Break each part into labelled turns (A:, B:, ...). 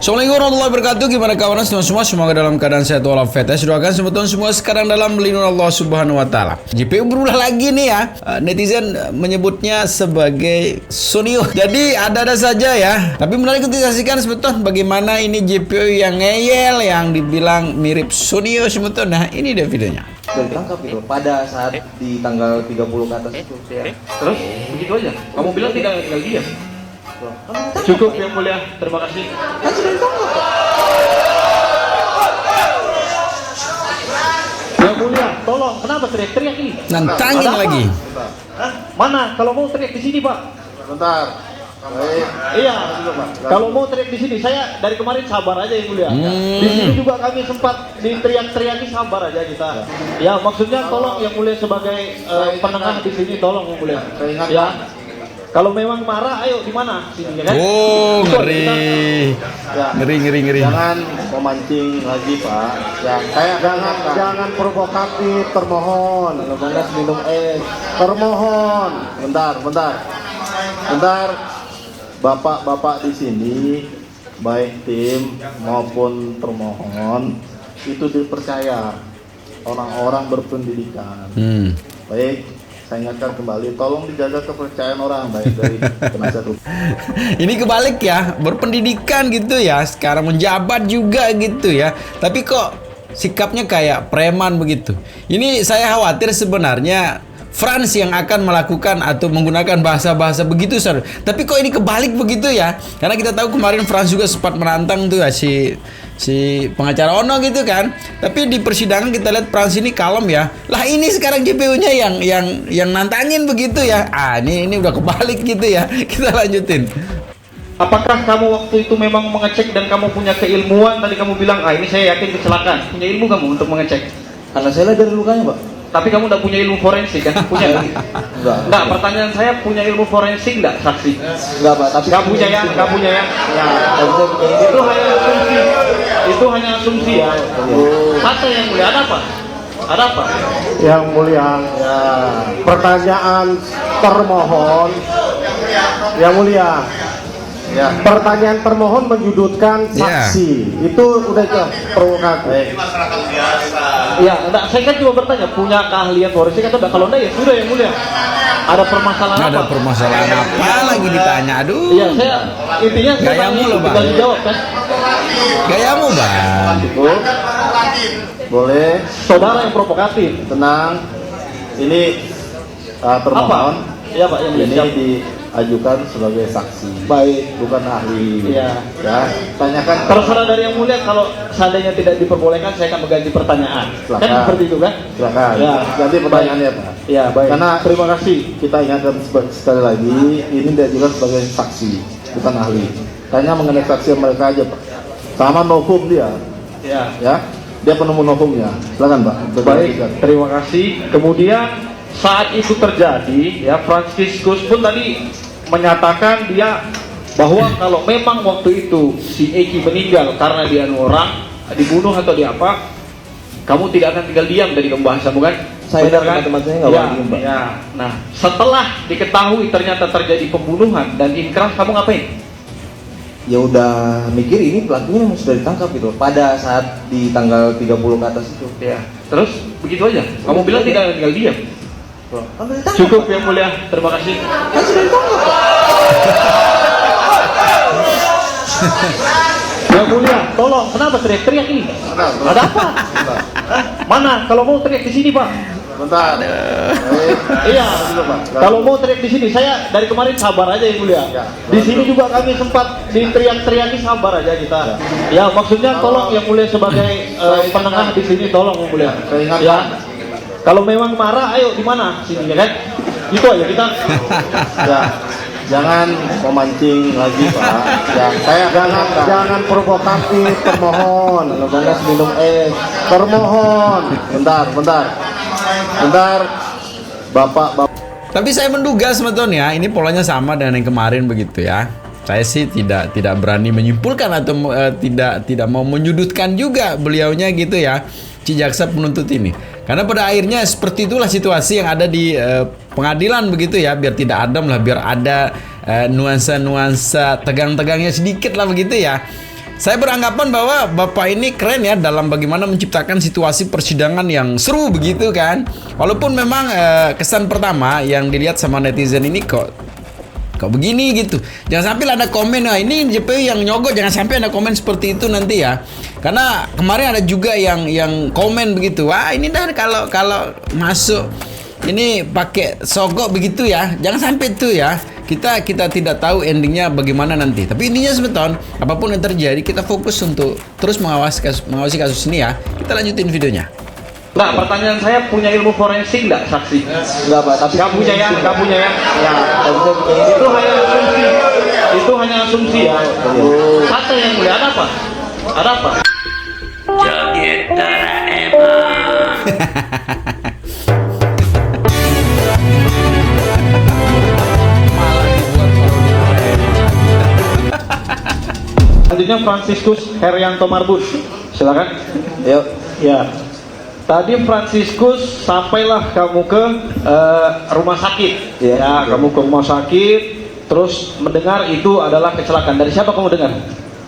A: Assalamualaikum warahmatullahi wabarakatuh. Gimana kawan semua? Semoga dalam keadaan sehat walafiat. Saya doakan sebetulnya semua sekarang dalam lindungan Allah Subhanahu wa taala. JPU berulah lagi nih ya. Netizen menyebutnya sebagai Sonio. Jadi ada-ada saja ya. Tapi menarik untuk disaksikan sebetulnya bagaimana ini JPU yang ngeyel, yang dibilang mirip Sonio sebetulnya. Nah, ini dia videonya.
B: Ditangkap itu pada saat di tanggal 30 ke atas itu ya.
C: Terus begitu aja. Kamu bilang tinggal diam. Cukup yang mulia, terima kasih.
B: Kan sudah ditangkap.
C: Yang mulia, tolong, kenapa teriak-teriak ini?
A: Nantangin lagi.
C: Hah? Mana? Kalau mau teriak di sini, Pak.
B: Bentar. Baik.
C: Iya, kalau mau teriak di sini, saya dari kemarin sabar aja yang mulia. Di sini juga kami sempat diteriak-teriaki, sabar aja kita. Ya, maksudnya tolong yang mulia sebagai penengah di sini, tolong yang mulia. Ya. Kalau memang marah, ayo di mana? Sini ya kan?
A: Oh, ngeri.
B: Ya.
A: Ngeri.
B: Jangan memancing lagi, Pak. Ya, kayak jangan provokatif, termohon. Kalau minum es, termohon. Bentar. Bapak-bapak di sini, baik tim maupun termohon, itu dipercaya orang-orang berpendidikan. Baik. Saya ingatkan kembali, tolong dijaga kepercayaan orang baik dari penasihat hukum.
A: Ini kebalik ya, berpendidikan gitu ya, sekarang menjabat juga gitu ya. Tapi kok sikapnya kayak preman begitu. Ini saya khawatir sebenarnya Frans yang akan melakukan atau menggunakan bahasa-bahasa begitu, Sir. Tapi kok ini kebalik begitu ya? Karena kita tahu kemarin Frans juga sempat menantang tuh ya si pengacara Ono gitu kan. Tapi di persidangan kita lihat Frans ini kalem ya. Lah ini sekarang JPU-nya yang nantangin begitu ya. Ini udah kebalik gitu ya. Kita lanjutin.
C: Apakah kamu waktu itu memang mengecek dan kamu punya keilmuan? Tadi kamu bilang, ini saya yakin kecelakaan. Punya ilmu kamu untuk mengecek?
B: Karena saya lihat dari lukanya, Pak.
C: Tapi kamu tidak punya ilmu forensik kan? Punya kan? Enggak, pertanyaan saya punya ilmu forensik enggak, saksi?
B: Enggak, Pak, tapi
C: Enggak punya ya? Itu hanya asumsi ya. Santai yang mulia, ada apa?
B: Yang mulia, ya. Pertanyaan termohon, yang mulia. Ya. Pertanyaan termohon menyudutkan saksi. Itu udah provokatif.
C: Masyarakat biasa. Iya, enggak, saya kan cuma bertanya, punya keahlian forensik atau enggak? Kalau enggak ya sudah yang mulia. Ada permasalahan apa?
A: Ada permasalahan apa lagi ditanya? Aduh.
C: Iya, saya intinya
A: gayamu loh, Bang.
C: Dijawab kan?
A: Gayamu, Bang.
B: Boleh.
C: Saudara yang provokatif.
B: Tenang. Ini termohon.
C: Iya, Pak, yang
B: ini diajukan sebagai saksi.
C: Baik,
B: bukan ahli.
C: Iya.
B: Ya, tanyakan.
C: Terserah dari yang mulia, kalau seandainya tidak diperbolehkan saya akan mengganti pertanyaan.
B: Silakan.
C: Kan seperti itu kan?
B: Silakan.
C: Ya.
B: Ganti pertanyaannya, Pak.
C: Ya, baik.
B: Karena
C: terima kasih.
B: Kita ingatkan sekali lagi, ini diajukan sebagai saksi, bukan ahli. Tanya mengenai saksi mereka aja, Pak. Sama novum dia. Ya. Dia penemu novumnya. Silakan, Pak.
C: Baik, terima kasih. Kemudian saat itu terjadi, ya, Franciscus pun tadi menyatakan dia bahwa kalau memang waktu itu si Eki meninggal karena dia orang dibunuh atau di apa, kamu tidak akan tinggal diam dari pembahasanmu kan?
B: Saya
C: benar
B: dan
C: kan?
B: teman-teman saya nggak wajib, Pak.
C: Ya. Nah, setelah diketahui ternyata terjadi pembunuhan dan inkrah, kamu ngapain?
B: Ya udah mikir ini pelakunya memang sudah ditangkap itu pada saat di tanggal 30 ke atas itu.
C: Ya. Terus begitu aja. Kamu bilang tidak tinggal diam. Cukup yang mulia, terima kasih.
B: Kan sudah ditangkap, Pak.
C: Yang mulia, tolong, kenapa teriak-teriak ini? Ada apa? Mana? Kalau mau teriak di sini, Pak.
B: Bentar.
C: Iya, kalau mau teriak di sini, saya dari kemarin sabar aja yang mulia. Di sini juga kami sempat diteriak-teriaki, sabar aja kita. Ya, maksudnya tolong yang mulia sebagai penengah di sini, tolong yang mulia. Ya. Kalau memang marah, ayo di mana? Sini ya kan? Itu aja kita.
B: Ya. Jangan memancing lagi, Pak. Ya, jangan provokatif, termohon. Kalau minum es, termohon. Bentar. Bapak.
A: Tapi saya menduga sebetulnya ini polanya sama dengan yang kemarin begitu ya. Saya sih tidak berani menyimpulkan atau tidak mau menyudutkan juga beliaunya gitu ya, si jaksa penuntut ini. Karena pada akhirnya seperti itulah situasi yang ada di pengadilan begitu ya, biar tidak adem lah, biar ada nuansa-nuansa tegang-tegangnya sedikit lah begitu ya. Saya beranggapan bahwa Bapak ini keren ya dalam bagaimana menciptakan situasi persidangan yang seru begitu kan. Walaupun memang kesan pertama yang dilihat sama netizen ini kok begini gitu. Jangan sampai ada komen, nah ini JPU yang nyogok, jangan sampai ada komen seperti itu nanti ya. Karena kemarin ada juga yang komen begitu. Wah, ini dah kalau masuk ini pakai sogok begitu ya. Jangan sampai itu ya. Kita tidak tahu endingnya bagaimana nanti. Tapi intinya sebeton, apapun yang terjadi kita fokus untuk terus mengawasi kasus ini ya. Kita lanjutin videonya.
C: Nah, pertanyaan saya, punya ilmu forensik nggak saksi?
B: Enggak, Pak, tapi
C: Nggak punya ya? Nggak punya ya?
B: ya, tapi saya punya ini.
C: Itu hanya asumsi. Itu hanya asumsi ya. Kata yang mulia, ada apa? Ada apa? Selanjutnya Franciscus Herianto Marbun, silakan.
B: Yuk.
C: Ya. Tadi Franciscus, sampailah kamu ke rumah sakit.
B: Iya.
C: Ya, kamu ke rumah sakit, terus mendengar itu adalah kecelakaan. Dari siapa kamu dengar?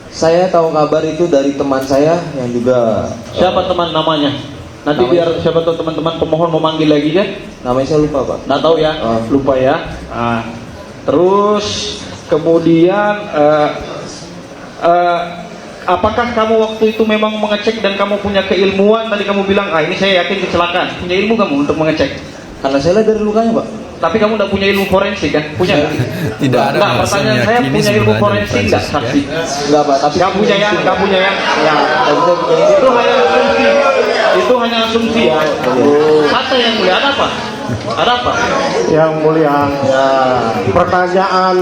D: Saya tahu kabar itu dari teman saya yang juga
C: Siapa teman namanya? Nanti
D: Namanya-
C: biar siapa tahu teman-teman pemohon memanggil lagi ya.
D: namanya saya lupa, Pak.
C: Nggak tahu ya, lupa ya. Nah, terus kemudian apakah kamu waktu itu memang mengecek dan kamu punya keilmuan? Tadi kamu bilang, ini saya yakin kecelakaan. Punya ilmu kamu untuk mengecek?
D: Karena saya lihat dari lukanya, Pak.
C: Tapi kamu tidak punya ilmu forensik kan? Punya nggak?
A: Tidak ada
C: Nggak,
A: alasan
C: pertanyaan saya,
A: meyakini
C: punya ilmu
A: sebenarnya
C: forensik nggak
A: Franciscus,
C: saksi?
D: Enggak, Pak, tapi
C: Nggak punya ya? Nggak punya ya?
D: Ya, tapi saya punya ini.
C: Itu hanya asumsi. Itu hanya asumsi ya. Kata yang mulia, ada apa? Ada apa?
E: Yang mulia, ya, pertanyaan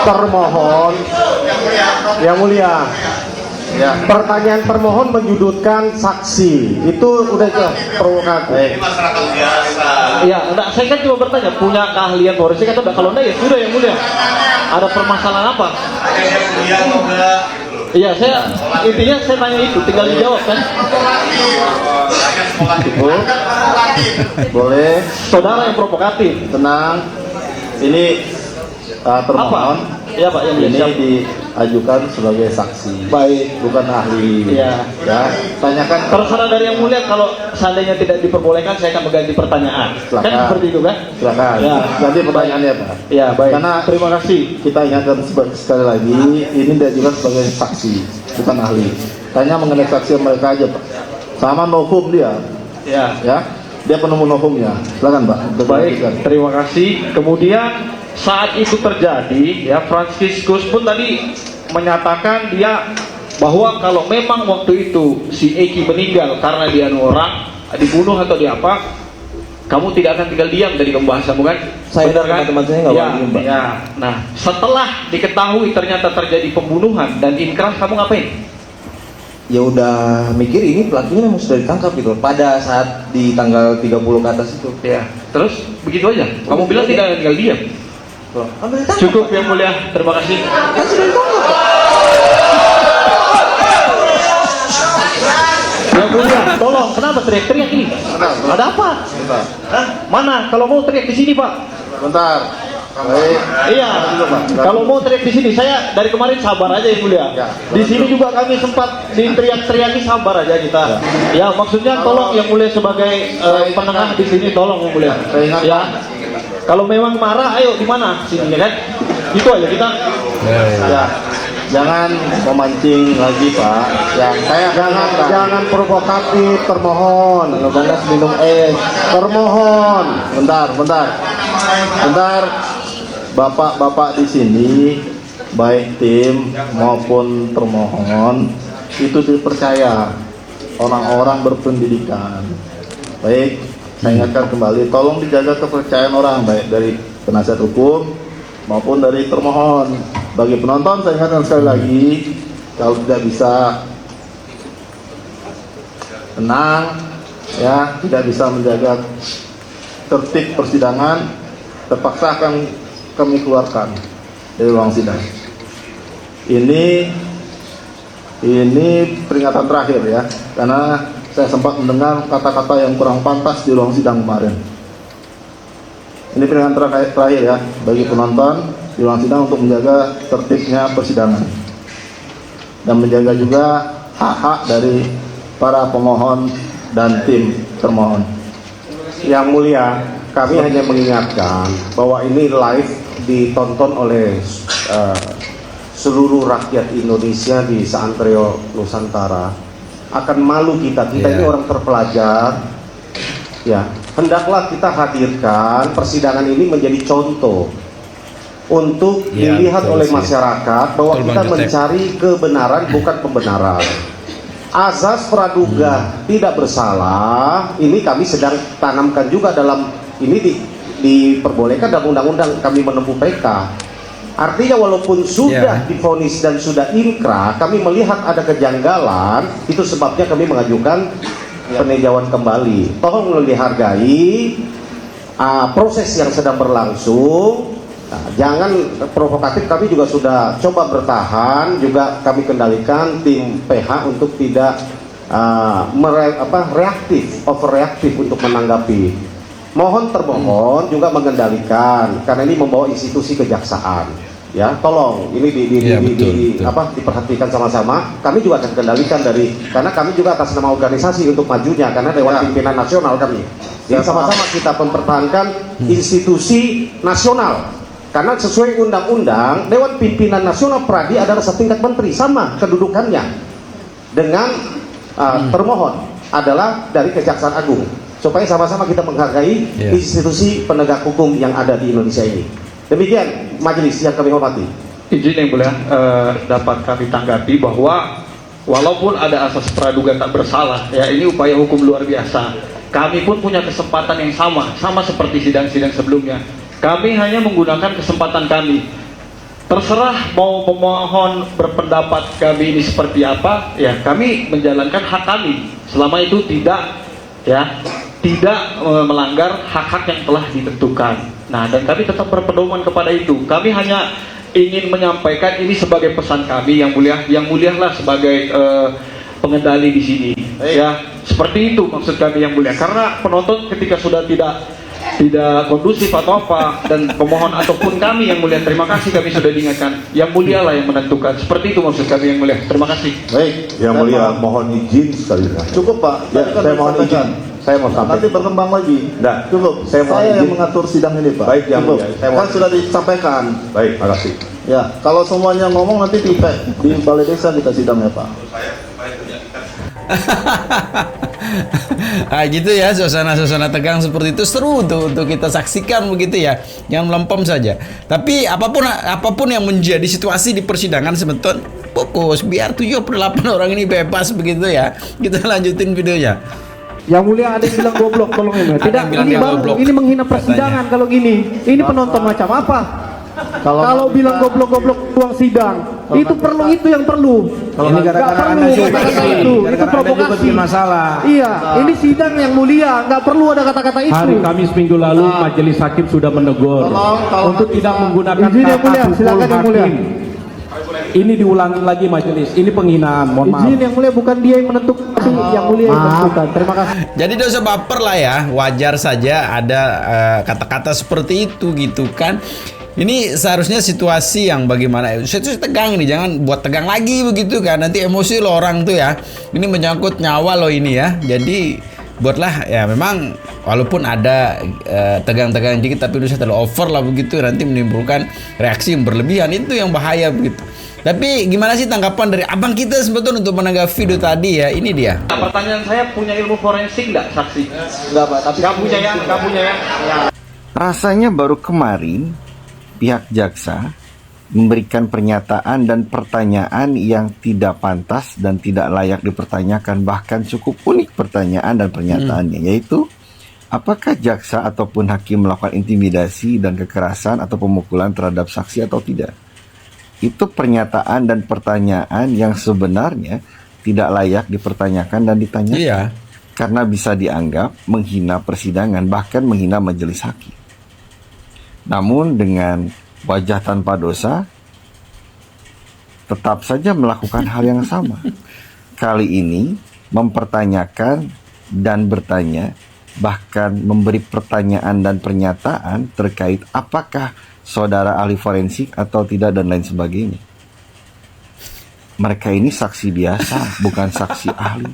E: termohon. Yang mulia,
B: Ya.
E: pertanyaan termohon menyudutkan saksi. Itu udah jelas provokatif.
C: Iya, enggak, saya kan cuma bertanya, punya keahlian forensik atau enggak? Kalau enggak ya sudah yang mulia. Ada permasalahan apa? Iya, saya intinya saya tanya itu, tinggal dijawab kan.
B: Boleh,
C: Saudara yang provokatif.
B: tenang. Ini termohon.
C: Iya Pak, yang
B: Ini
C: siap.
B: diajukan sebagai saksi.
C: Baik.
B: Bukan ahli.
C: Iya.
B: Ya, tanyakan.
C: Terserah dari yang mulia, kalau seandainya tidak diperbolehkan saya akan mengganti pertanyaan.
B: Silakan.
C: Kan seperti itu kan?
B: Silakan.
C: Ya.
B: Nanti pertanyaannya, Pak.
C: Iya, baik.
B: Karena
C: Terima kasih.
B: kita ingatkan sekali lagi, ini diajukan sebagai saksi, bukan ahli. Tanya mengenai saksi mereka aja, Pak. Sama novum dia,
C: Ya.
B: ya. Dia penemu novumnya. Silakan, Pak. Untuk
C: Baik,
B: dilanjutkan.
C: terima kasih. Kemudian saat itu terjadi, ya Franciscus pun tadi menyatakan dia bahwa kalau memang waktu itu si Eki meninggal karena dia orang dibunuh atau di apa, kamu tidak akan tinggal diam dari kamu bahas kamu kan?
D: Saya
C: Benar
D: dan teman-teman saya nggak
C: ya,
D: boleh diem, Pak.
C: ya. Nah, setelah diketahui ternyata terjadi pembunuhan dan inkrah, kamu ngapain?
D: Ya udah mikir ini pelakunya memang sudah ditangkap gitu pada saat di tanggal 30 ke atas itu.
C: Ya. Terus begitu aja. Kamu bilang tidak akan tinggal diam.
D: Loh, kan udah ditangkap.
C: Cukup yang mulia. Terima kasih.
D: Kan sudah ditangkap, Pak.
C: Yang mulia, tolong, kenapa teriak-teriak ini? Ada apa?
B: Bentar.
C: Hah? Mana? Kalau mau teriak di sini, Pak.
B: Bentar. Baik.
C: Iya.
B: Dulu, Pak.
C: Kalau mau teriak di sini, saya dari kemarin sabar aja yang mulia.
B: Ya.
C: Di sini juga kami sempat diteriak-teriaki, sabar aja kita. Ya, maksudnya tolong yang mulia sebagai penengah di sini, tolong yang mulia.
B: Saya ingatkan.
C: Ya. Kalau memang marah, ayo di mana? Sini ya kan? Itu aja kita.
B: Ya. Jangan memancing lagi, Pak. Yang saya
E: Jangan provokatif, termohon.
D: Kalau ganas minum es.
E: Termohon.
B: Bentar. Bapak-bapak di sini, baik tim maupun termohon, itu dipercaya orang-orang berpendidikan. Baik, saya ingatkan kembali, tolong dijaga kepercayaan orang, baik dari penasihat hukum maupun dari termohon. Bagi penonton, saya ingatkan sekali lagi, kalau tidak bisa tenang, ya, tidak bisa menjaga tertib persidangan, terpaksa akan kami keluarkan dari ruang sidang. Ini peringatan terakhir ya, karena saya sempat mendengar kata-kata yang kurang pantas di ruang sidang kemarin. Ini peringatan terakhir ya bagi penonton di ruang sidang untuk menjaga tertibnya persidangan. dan menjaga juga hak-hak dari para pemohon dan tim termohon.
E: Yang mulia, kami hanya mengingatkan bahwa ini live ditonton oleh seluruh rakyat Indonesia di seantero Nusantara. Akan malu kita ini orang terpelajar. Ya, hendaklah kita hadirkan persidangan ini menjadi contoh untuk dilihat oleh masyarakat bahwa kita mencari kebenaran bukan pembenaran. Azas praduga tidak bersalah ini kami sedang tanamkan juga dalam ini diperbolehkan dalam undang-undang kami menempuh PK. Artinya walaupun sudah divonis dan sudah inkrah, kami melihat ada kejanggalan, itu sebabnya kami mengajukan peninjauan kembali. Tolong dihargai proses yang sedang berlangsung. Nah, jangan provokatif, kami juga sudah coba bertahan, juga kami kendalikan tim PH untuk tidak overreaktif untuk menanggapi. Mohon termohon juga mengendalikan karena ini membawa institusi kejaksaan. Ya, tolong ini diperhatikan sama-sama. Kami juga akan kendalikan karena kami juga atas nama organisasi untuk majunya karena Dewan Pimpinan Nasional kami. Jadi sama-sama kita mempertahankan institusi nasional. Karena sesuai undang-undang, Dewan Pimpinan Nasional Pradi adalah setingkat menteri, sama kedudukannya dengan termohon adalah dari Kejaksaan Agung. Supaya sama-sama kita menghargai institusi penegak hukum yang ada di Indonesia ini. Demikian majelis yang kami hormati.
C: Izin yang mulia dapat kami tanggapi bahwa walaupun ada asas praduga tak bersalah, ya ini upaya hukum luar biasa. Kami pun punya kesempatan yang sama seperti sidang-sidang sebelumnya. Kami hanya menggunakan kesempatan kami. Terserah mau pemohon berpendapat kami ini seperti apa, ya kami menjalankan hak kami. Selama itu tidak melanggar hak-hak yang telah ditentukan. Nah, dan kami tetap berpedoman kepada itu. Kami hanya ingin menyampaikan ini sebagai pesan kami yang mulialah sebagai pengendali di sini. Ya, seperti itu maksud kami yang mulia. Karena penonton ketika sudah tidak kondusif atau apa, dan pemohon ataupun kami yang mulia, terima kasih kami sudah diingatkan. Yang mulia lah yang menentukan. Seperti itu maksud kami yang mulia. Terima kasih.
B: Baik,
F: Yang mulia mohon izin sekali lagi.
B: cukup Pak.
F: Ya,
B: Tadi kan
F: saya mohon
B: disampaikan.
F: izin. Saya mau sampaikan.
B: Nanti berkembang lagi.
F: Nah,
B: Cukup.
F: saya mohon
B: yang
F: izin.
B: mengatur sidang ini Pak.
F: Baik, yang
B: Cukup.
F: mulia. Saya mohon
B: Kan sudah disampaikan.
F: Baik, makasih.
B: Ya, kalau semuanya ngomong nanti di balai desa kita sidangnya Pak.
A: Ah gitu ya, suasana tegang seperti itu seru tuh untuk kita saksikan begitu ya. Jangan melempem saja. Tapi apapun yang menjadi situasi di persidangan sebetulnya fokus biar 78 orang ini bebas begitu ya. Kita lanjutin videonya.
E: Yang mulia ada yang bilang goblok, tolong ya.
A: Ada yang bilang dia goblok.
E: Ini menghina persidangan kalau gini. Ini penonton macam apa? Kalau bilang goblok-goblok ruang sidang, itu yang perlu.
G: Ini gara-gara Anda juga
E: itu provokasi.
G: masalah.
E: Iya, ini sidang yang mulia, nggak perlu ada kata-kata itu.
G: Hari Kamis minggu lalu majelis hakim sudah menegur untuk tidak menggunakan
E: Izin yang
G: kata
E: mulia,
G: pukul
E: silakan yang mulia.
G: hakim. Ini diulangi lagi majelis. Ini penghinaan. Mohon maaf.
E: Izin yang mulia, bukan dia yang menentukan, tapi yang mulia yang menentukan. Terima kasih.
A: Jadi tidak usah baper lah ya, wajar saja ada kata-kata seperti itu gitu kan. Ini seharusnya situasi yang bagaimana, situasi tegang nih, jangan buat tegang lagi begitu kan, nanti emosi lo orang tuh ya. Ini menyangkut nyawa lo ini ya, jadi buatlah ya memang walaupun ada tegang-tegang dikit tapi itu terlalu over lah begitu, nanti menimbulkan reaksi yang berlebihan, itu yang bahaya begitu. Tapi gimana sih tanggapan dari abang kita sebetulnya untuk menanggapi video tadi ya? Ini dia.
C: Nah, pertanyaan saya, punya ilmu forensik nggak saksi?
D: Enggak Pak, tapi
C: Nggak punya ya?
H: Rasanya baru kemarin pihak jaksa memberikan pernyataan dan pertanyaan yang tidak pantas dan tidak layak dipertanyakan, bahkan cukup unik pertanyaan dan pernyataannya, yaitu apakah jaksa ataupun hakim melakukan intimidasi dan kekerasan atau pemukulan terhadap saksi atau tidak. Itu pernyataan dan pertanyaan yang sebenarnya tidak layak dipertanyakan dan ditanyakan, karena bisa dianggap menghina persidangan, bahkan menghina majelis hakim. Namun dengan wajah tanpa dosa tetap saja melakukan hal yang sama. Kali ini mempertanyakan dan bertanya, bahkan memberi pertanyaan dan pernyataan terkait apakah saudara ahli forensik atau tidak dan lain sebagainya. mereka ini saksi biasa, bukan saksi ahli.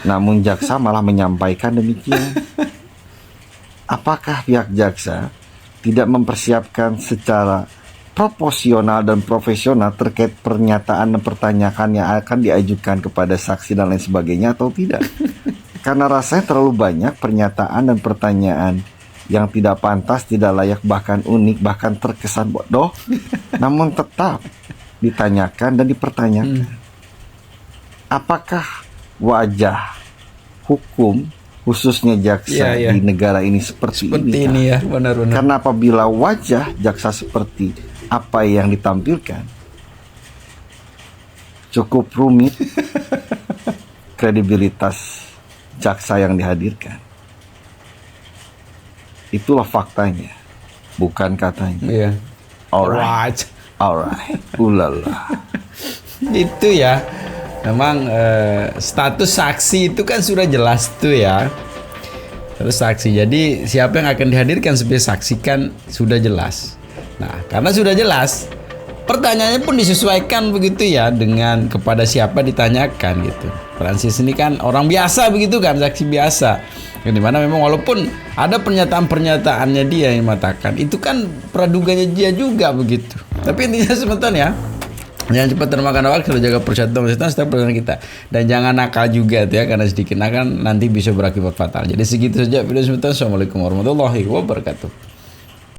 H: Namun jaksa malah menyampaikan demikian. Apakah pihak jaksa tidak mempersiapkan secara proporsional dan profesional terkait pernyataan dan pertanyaan yang akan diajukan kepada saksi dan lain sebagainya atau tidak? Karena rasanya terlalu banyak pernyataan dan pertanyaan yang tidak pantas, tidak layak, bahkan unik, bahkan terkesan bodoh, namun tetap ditanyakan dan dipertanyakan. Apakah wajah hukum khususnya jaksa di negara ini seperti ini
A: ya, benar-benar.
H: Karena apabila wajah jaksa seperti apa yang ditampilkan, cukup rumit kredibilitas jaksa yang dihadirkan. Itulah faktanya, bukan katanya.
A: Iya.
H: Alright, ulala.
A: Itu ya. Memang status saksi itu kan sudah jelas tuh ya. Terus saksi. Jadi siapa yang akan dihadirkan sebagai saksi kan sudah jelas. Nah, karena sudah jelas, pertanyaannya pun disesuaikan begitu ya dengan kepada siapa ditanyakan gitu. Francis ini kan orang biasa begitu kan, saksi biasa. Yang dimana memang walaupun ada pernyataan-pernyataannya dia yang mengatakan, itu kan praduganya dia juga begitu. Tapi intinya sebentar ya, jangan cepat termakan waktu, kalau jaga persatuan setiap perjalanan kita. Dan jangan nakal juga tuh ya, karena sedikit nakal nanti bisa berakibat fatal. Jadi segitu saja video sebentar. Assalamualaikum warahmatullahi wabarakatuh.